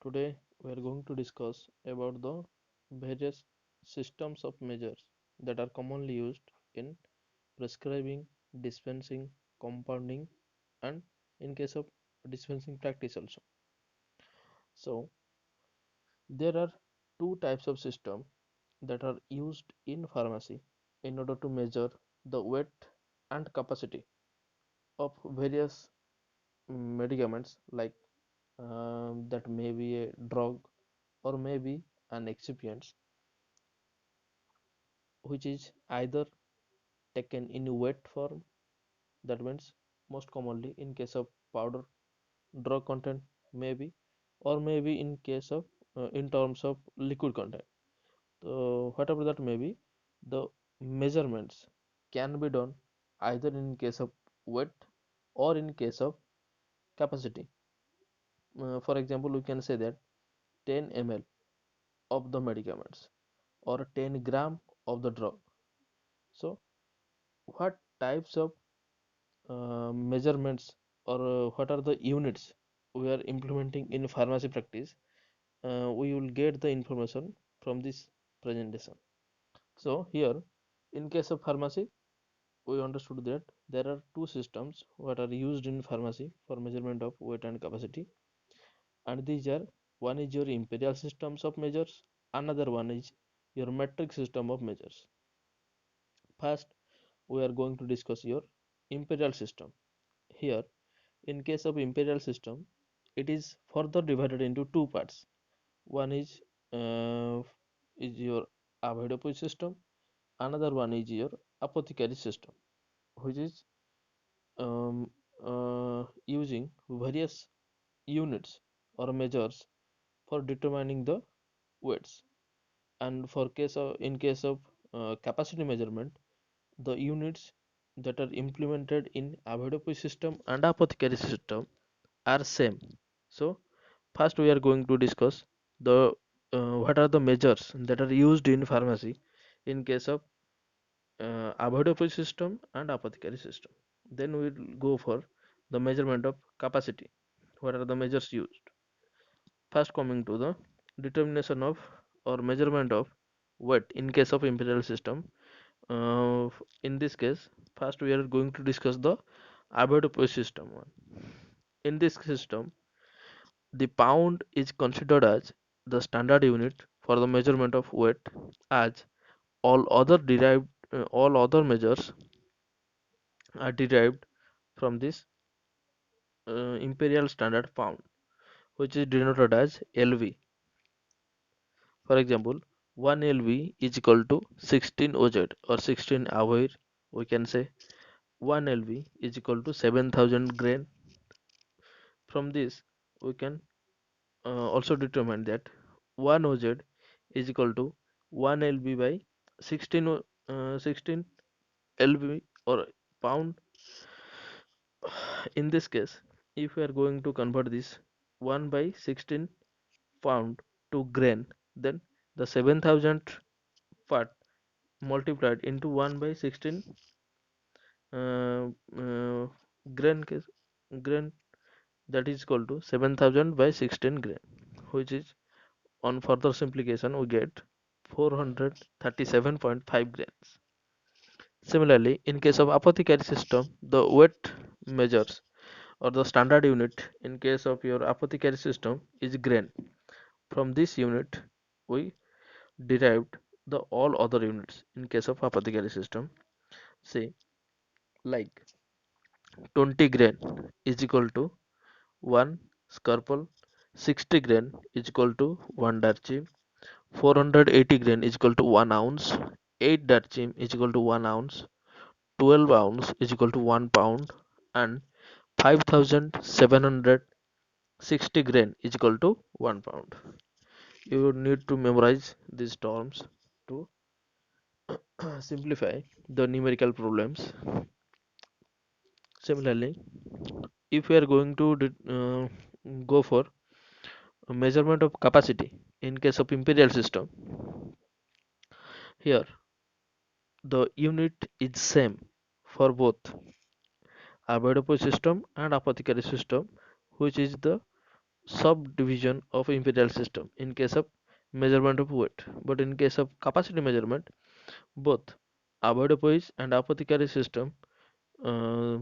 Today we are going to discuss about the various systems of measures that are commonly used in prescribing, dispensing, compounding, and in case of dispensing practice also. So there are two types of system that are used in pharmacy in order to measure the weight and capacity of various medicaments like that may be a drug or maybe an excipient which is either taken in wet form, that means most commonly in case of powder drug content maybe, or maybe in case of in terms of liquid content. So whatever that may be, the measurements can be done either in case of weight or in case of capacity. For example, we can say that 10 ml of the medicaments or 10 gram of the drug. So what types of measurements or what are the units we are implementing in pharmacy practice, we will get the information from this presentation. So here in case of pharmacy, we understood that there are two systems what are used in pharmacy for measurement of weight and capacity, and these are, one is your imperial systems of measures, another one is your metric system of measures. First we are going to discuss your imperial system. Here in case of imperial system, it is further divided into two parts. One uh, is your avoidable system, another one is your apothecary system, which is um, using various units or measures for determining the weights. And for case of in case of capacity measurement, the units that are implemented in avoidable system and apothecary system are same. So first we are going to discuss the what are the measures that are used in pharmacy in case of avoidable system and apothecary system. Then we will go for the measurement of capacity. What are the measures used? First coming to the determination of or measurement of weight in case of imperial system. In this case, first we are going to discuss the avoidable system one. In this system, the pound is considered as the standard unit for the measurement of weight, as all other measures are derived from this imperial standard pound, which is denoted as LV. For example, 1 LV is equal to 16 OZ or 16 hour. We can say 1 LV is equal to 7,000 grain. From this, we can also determine that 1 OZ is equal to 1 LB by 16 LB or pound. In this case, if we are going to convert this 1 by 16 pound to grain, then the 7,000 part multiplied into 1 by 16 uh, uh, grain case grain, that is equal to 7,000 by 16 grain, which is on further simplification we get 437.5 grains. Similarly, in case of apothecary system, the weight measures or the standard unit in case of your apothecary system is grain. From this unit we derived the all other units in case of apothecary system. Say like 20 grain is equal to 1 scalpel, 60 grain is equal to 1 darchim, 480 grain is equal to 1 ounce, 8 darchim is equal to 1 ounce, 12 ounce is equal to 1 pound, and 5,760 grain is equal to 1 pound. You need to memorize these terms to simplify the numerical problems. Similarly, if we are going to go for a measurement of capacity in case of imperial system, here the unit is same for both avoidable system and apothecary system, which is the subdivision of imperial system in case of measurement of weight, but in case of capacity measurement, both avoidable and apothecary system uh,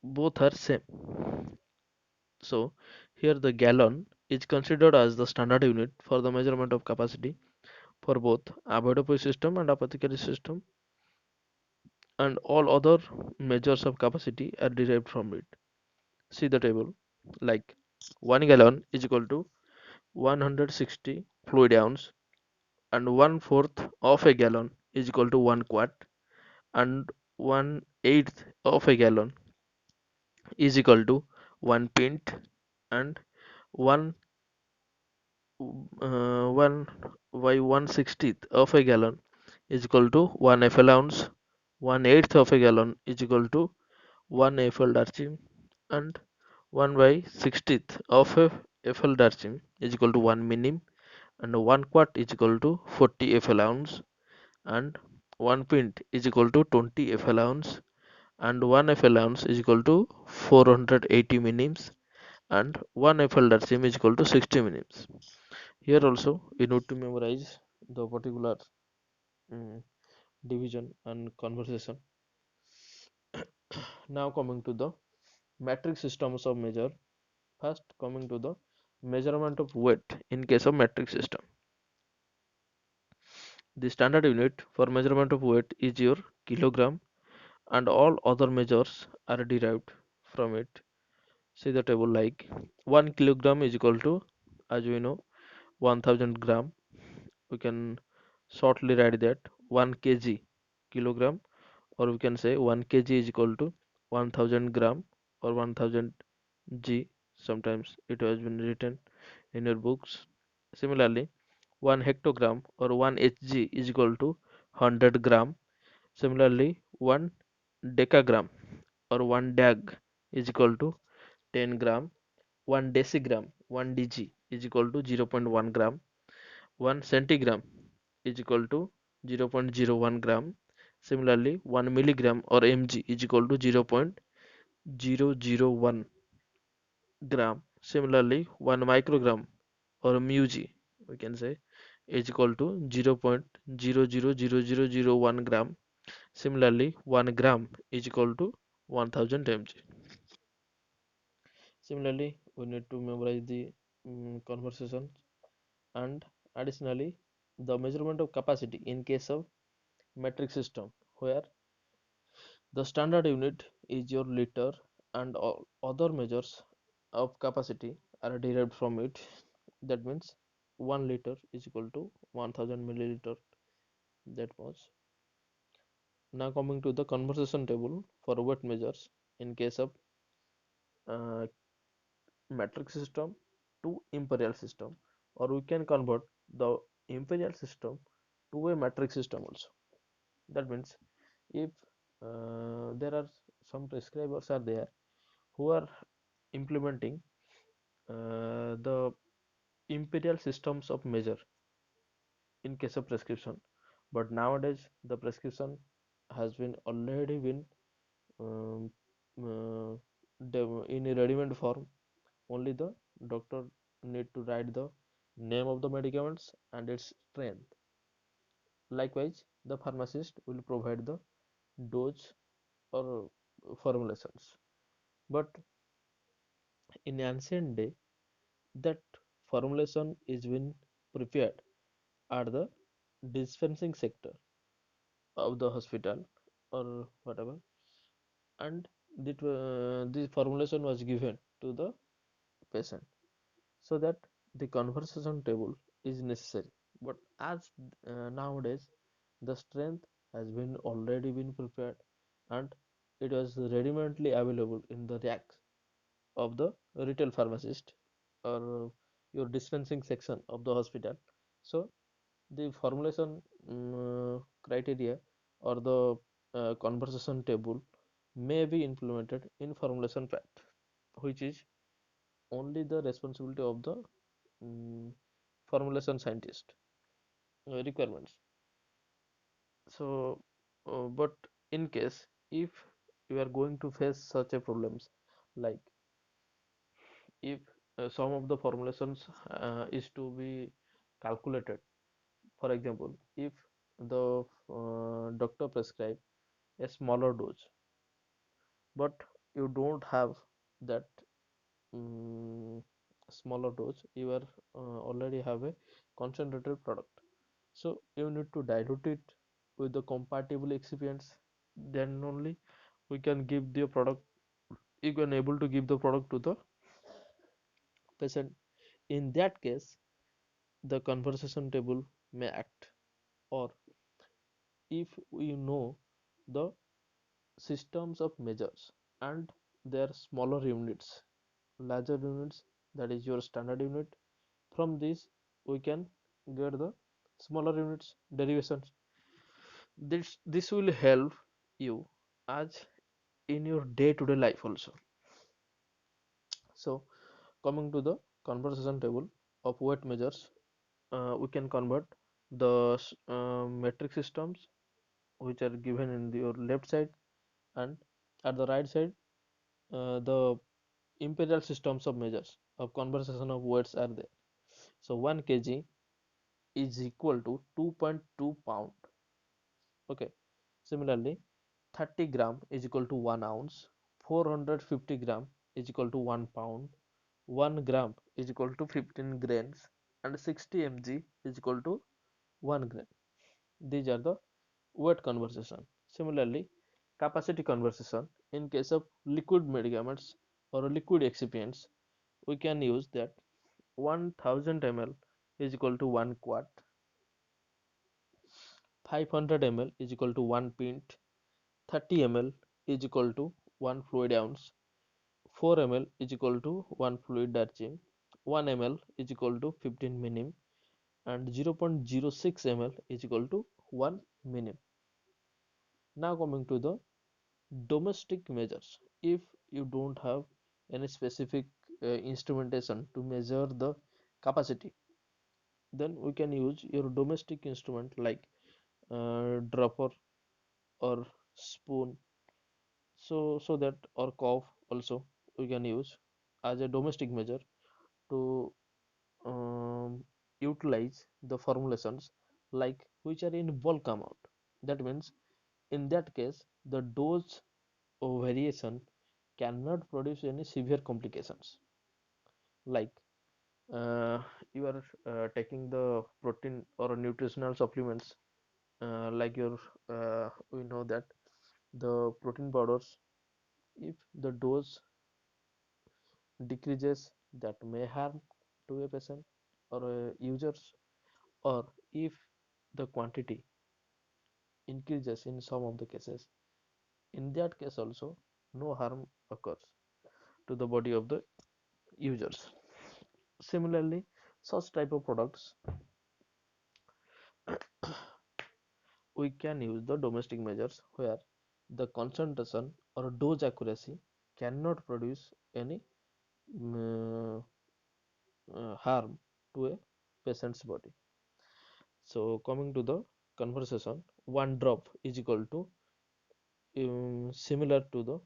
both are same. So here the gallon is considered as the standard unit for the measurement of capacity for both avoidable system and apothecary system, and all other measures of capacity are derived from it. See the table, like 1 gallon is equal to 160 fluid ounce, and 1/4 of a gallon is equal to 1 quart, and 1/8 of a gallon is equal to 1 pint, and 1 1 by 1/60th of a gallon is equal to 1 FL ounce, 1/8 of a gallon is equal to 1 FL darchim, and 1 by 60th of a FL darchim is equal to 1 minim, and 1 quart is equal to 40 FL ounce, and 1 pint is equal to 20 FL ounce, and 1 FL ounce is equal to 480 minims, and 1 FL darchim is equal to 60 minims. Here also we need to memorize the particular mm, division and conversation. Now coming to the metric systems of measure. First coming to the measurement of weight in case of metric system. The standard unit for measurement of weight is your kilogram, and all other measures are derived from it. See the table, like 1 kilogram is equal to, as we know, 1000 gram. We can shortly write that 1 kg kilogram, or we can say 1 kg is equal to 1000 gram or 1000 g. Sometimes it has been written in your books. Similarly, 1 hectogram or 1 hg is equal to 100 gram. Similarly, 1 decagram or 1 dag is equal to 10 gram. 1 decigram, 1 dg is equal to 0.1 gram. 1 centigram is equal to 0.01 gram. Similarly, 1 milligram or mg is equal to 0.001 gram. Similarly, 1 microgram or μg, we can say, is equal to 0.000001 gram. Similarly, 1 gram is equal to 1000 mg. Similarly, we need to memorize the conversation, and additionally the measurement of capacity in case of metric system, where the standard unit is your liter, and all other measures of capacity are derived from it. That means 1 liter is equal to 1000 milliliter, that much. Now coming to the conversation table for weight measures in case of uh, metric system to imperial system, or we can convert the imperial system to a metric system also. That means if there are some prescribers are there who are implementing the imperial systems of measure in case of prescription, but nowadays the prescription has been already been um, uh, in a ready-made form. Only the doctor need to write the name of the medicaments and its strength. Likewise, the pharmacist will provide the dose or formulations. But in ancient day, that formulation is been prepared at the dispensing sector of the hospital or whatever, and the formulation was given to the patient, so that the conversation table is necessary. But as nowadays the strength has been already been prepared, and it was ready-madely available in the racks of the retail pharmacist or your dispensing section of the hospital. So the formulation criteria or the conversation table may be implemented in formulation pact, which is only the responsibility of the um, formulation scientist requirements. So but in case if you are going to face such a problems, like if some of the formulations is to be calculated. For example, if the doctor prescribe a smaller dose, but you don't have that mm, smaller dose, you are already have a concentrated product, so you need to dilute it with the compatible excipients, then only we can give the product, you can able to give the product to the patient. In that case, the conversation table may act, or if we know the systems of measures and their smaller units, larger units, that is your standard unit, from this we can get the smaller units derivations. This will help you as in your day-to-day life also. So coming to the conversation table of weight measures, we can convert the metric systems which are given in your left side, and at the right side the imperial systems of measures of conversation of weights are there. So 1 kg is equal to 2.2 pound. Okay. Similarly, 30 gram is equal to 1 ounce, 450 gram is equal to 1 pound, 1 gram is equal to 15 grains, and 60 mg is equal to 1 gram. These are the weight conversation. Similarly, capacity conversation, in case of liquid medicaments or liquid excipients, we can use that 1000 ml is equal to 1 quart, 500 ml is equal to 1 pint, 30 ml is equal to 1 fluid ounce, 4 ml is equal to 1 fluid darchine, 1 ml is equal to 15 minim, and 0.06 ml is equal to 1 minim. Now coming to the domestic measures. If you don't have any specific instrumentation to measure the capacity, then we can use your domestic instrument like dropper or spoon, so that, or cough also we can use as a domestic measure to utilize the formulations like which are in bulk amount. That means in that case the dose of variation cannot produce any severe complications, like you are taking the protein or nutritional supplements, like your we know that the protein powders, if the dose decreases, that may harm to a patient or users, or if the quantity increases in some of the cases, in that case also no harm occurs to the body of the users. Similarly, such type of products we can use the domestic measures where the concentration or dose accuracy cannot produce any mm, harm to a patient's body. So coming to the conversation, 1 drop is equal to similar to the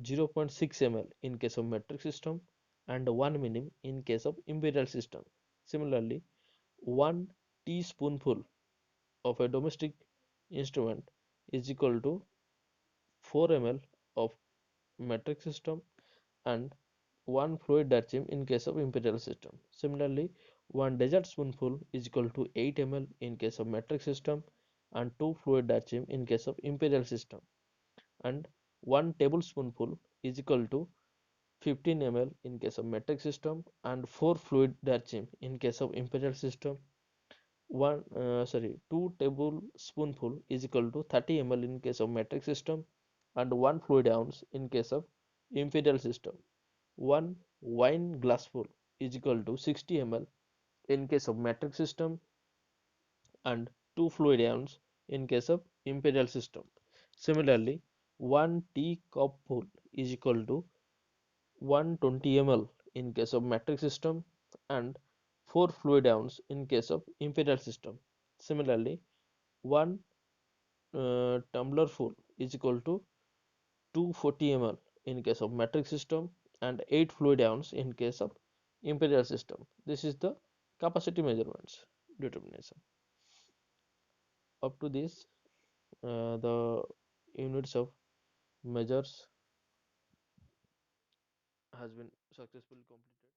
0.6 ml in case of metric system and 1 minim in case of imperial system. Similarly, 1 teaspoonful of a domestic instrument is equal to 4 ml of metric system and 1 fluid darchim in case of imperial system. Similarly, 1 dessert spoonful is equal to 8 ml in case of metric system and 2 fluid darchim in case of imperial system, and 1 tablespoonful is equal to 15 ml in case of metric system and 4 fluid darchim in case of imperial system. 2 tablespoonful is equal to 30 ml in case of metric system and 1 fluid ounce in case of imperial system. 1 wine glassful is equal to 60 ml in case of metric system and 2 fluid ounce in case of imperial system. Similarly, 1 tea cupful is equal to 120 ml in case of metric system and 4 fluid ounce in case of imperial system. Similarly, 1 tumbler full is equal to 240 ml in case of metric system and 8 fluid ounce in case of Imperial system. This is the capacity measurements determination. Up to this, the units of measures has been successfully completed.